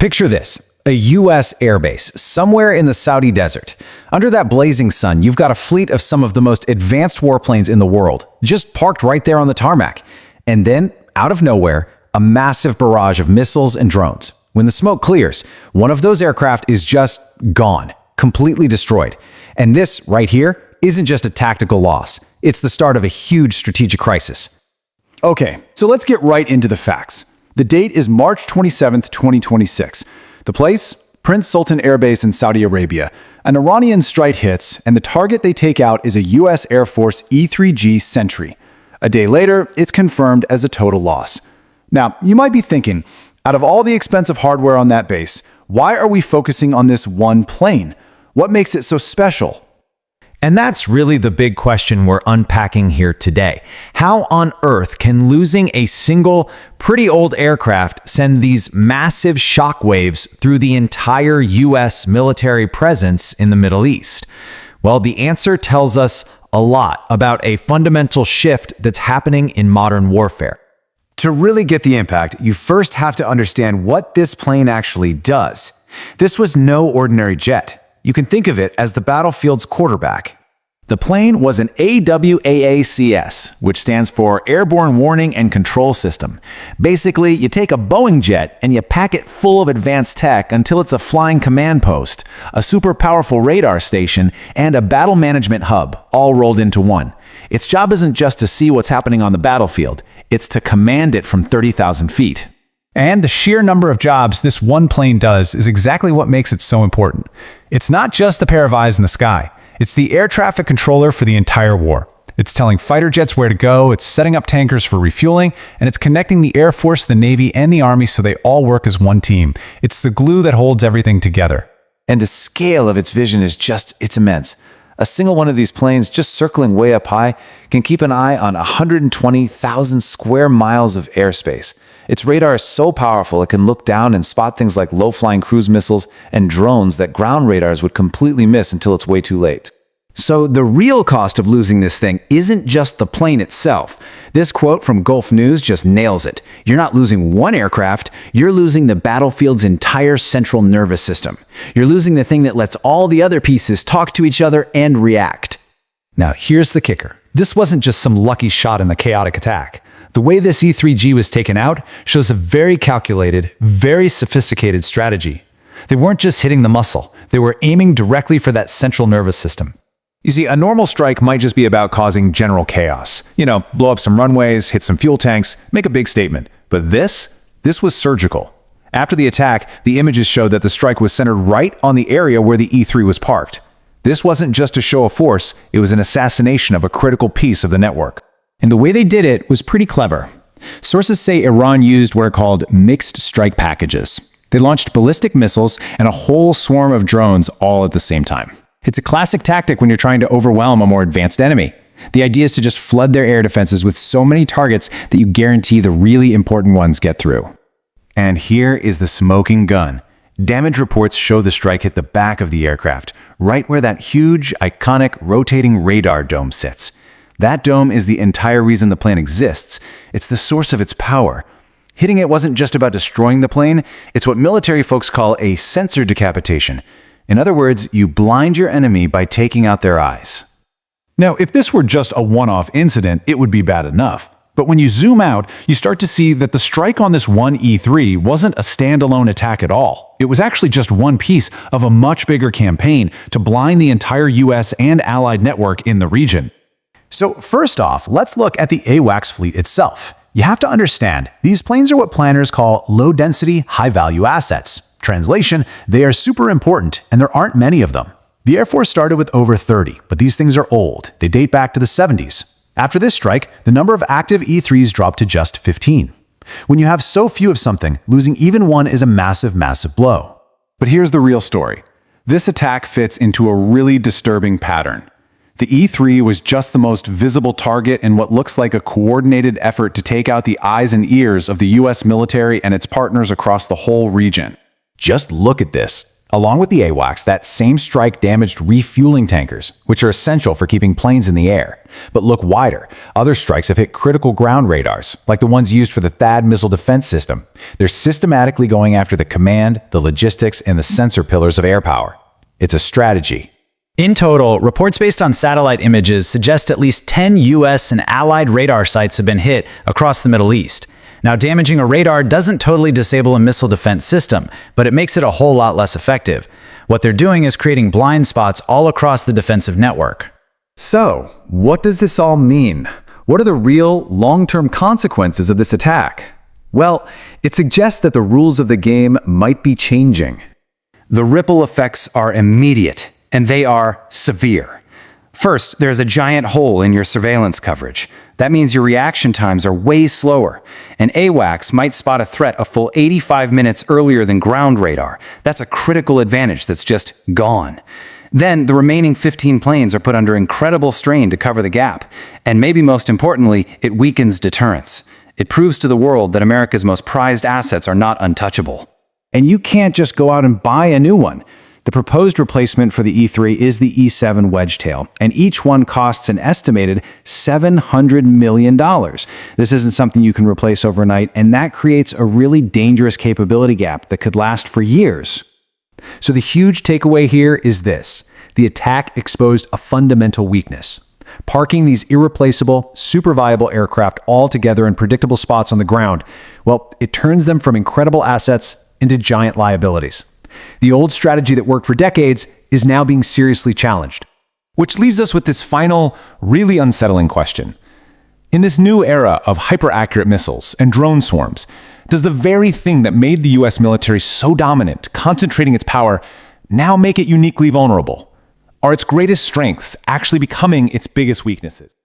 Picture this, a US airbase somewhere in the Saudi desert. Under that blazing sun, you've got a fleet of some of the most advanced warplanes in the world, just parked right there on the tarmac. And then, out of nowhere, a massive barrage of missiles and drones. When the smoke clears, one of those aircraft is just gone, completely destroyed. And this, right here, isn't just a tactical loss. It's the start of a huge strategic crisis. Okay, so let's get right into the facts. The date is March 27th, 2026. The place? Prince Sultan Air Base in Saudi Arabia. An Iranian strike hits, and the target they take out is a US Air Force E-3G Sentry. A day later, it's confirmed as a total loss. Now, you might be thinking, out of all the expensive hardware on that base, why are we focusing on this one plane? What makes it so special? And that's really the big question we're unpacking here today. How on earth can losing a single, pretty old aircraft send these massive shockwaves through the entire US military presence in the Middle East? Well, the answer tells us a lot about a fundamental shift that's happening in modern warfare. To really get the impact, you first have to understand what this plane actually does. This was no ordinary jet. You can think of it as the battlefield's quarterback. The plane was an AWACS, which stands for Airborne Warning and Control System. Basically, you take a Boeing jet and you pack it full of advanced tech until it's a flying command post, a super powerful radar station, and a battle management hub, all rolled into one. Its job isn't just to see what's happening on the battlefield, it's to command it from 30,000 feet. And the sheer number of jobs this one plane does is exactly what makes it so important. It's not just a pair of eyes in the sky. It's the air traffic controller for the entire war. It's telling fighter jets where to go, it's setting up tankers for refueling, and it's connecting the Air Force, the Navy, and the Army so they all work as one team. It's the glue that holds everything together. And the scale of its vision is it's immense. A single one of these planes, just circling way up high, can keep an eye on 120,000 square miles of airspace. Its radar is so powerful it can look down and spot things like low-flying cruise missiles and drones that ground radars would completely miss until it's way too late. So the real cost of losing this thing isn't just the plane itself. This quote from Gulf News just nails it. You're not losing one aircraft, you're losing the battlefield's entire central nervous system. You're losing the thing that lets all the other pieces talk to each other and react. Now, here's the kicker. This wasn't just some lucky shot in the chaotic attack. The way this E-3G was taken out shows a very calculated, very sophisticated strategy. They weren't just hitting the muscle, they were aiming directly for that central nervous system. You see, a normal strike might just be about causing general chaos. Blow up some runways, hit some fuel tanks, make a big statement. But this was surgical. After the attack, the images showed that the strike was centered right on the area where the E-3 was parked. This wasn't just a show of force, it was an assassination of a critical piece of the network. And the way they did it was pretty clever. Sources say Iran used what are called mixed strike packages. They launched ballistic missiles and a whole swarm of drones all at the same time. It's a classic tactic when you're trying to overwhelm a more advanced enemy. The idea is to just flood their air defenses with so many targets that you guarantee the really important ones get through. And here is the smoking gun. Damage reports show the strike hit the back of the aircraft, right where that huge, iconic, rotating radar dome sits. That dome is the entire reason the plane exists. It's the source of its power. Hitting it wasn't just about destroying the plane, it's what military folks call a sensor decapitation. In other words, you blind your enemy by taking out their eyes. Now, if this were just a one-off incident, it would be bad enough. But when you zoom out, you start to see that the strike on this one E-3 wasn't a standalone attack at all. It was actually just one piece of a much bigger campaign to blind the entire US and Allied network in the region. So first off, let's look at the AWACS fleet itself. You have to understand, these planes are what planners call low-density, high-value assets. Translation, they are super important, and there aren't many of them. The Air Force started with over 30, but these things are old. They date back to the 70s. After this strike, the number of active E-3s dropped to just 15. When you have so few of something, losing even one is a massive, massive blow. But here's the real story. This attack fits into a really disturbing pattern. The E-3 was just the most visible target in what looks like a coordinated effort to take out the eyes and ears of the US military and its partners across the whole region. Just look at this. Along with the AWACS, that same strike damaged refueling tankers, which are essential for keeping planes in the air. But look wider. Other strikes have hit critical ground radars, like the ones used for the THAAD missile defense system. They're systematically going after the command, the logistics, and the sensor pillars of air power. It's a strategy. In total, reports based on satellite images suggest at least 10 U.S. and allied radar sites have been hit across the Middle East. Now, damaging a radar doesn't totally disable a missile defense system, but it makes it a whole lot less effective. What they're doing is creating blind spots all across the defensive network. So, what does this all mean? What are the real, long-term consequences of this attack? Well, it suggests that the rules of the game might be changing. The ripple effects are immediate, and they are severe. First, there's a giant hole in your surveillance coverage. That means your reaction times are way slower. And AWACS might spot a threat a full 85 minutes earlier than ground radar. That's a critical advantage that's just gone. Then, the remaining 15 planes are put under incredible strain to cover the gap. And maybe most importantly, it weakens deterrence. It proves to the world that America's most prized assets are not untouchable. And you can't just go out and buy a new one. The proposed replacement for the E3 is the E7 Wedgetail, and each one costs an estimated $700 million. This isn't something you can replace overnight, and that creates a really dangerous capability gap that could last for years. So the huge takeaway here is this. The attack exposed a fundamental weakness. Parking these irreplaceable, super viable aircraft all together in predictable spots on the ground, well, it turns them from incredible assets into giant liabilities. The old strategy that worked for decades is now being seriously challenged. Which leaves us with this final, really unsettling question. In this new era of hyper-accurate missiles and drone swarms, does the very thing that made the US military so dominant, concentrating its power, now make it uniquely vulnerable? Are its greatest strengths actually becoming its biggest weaknesses?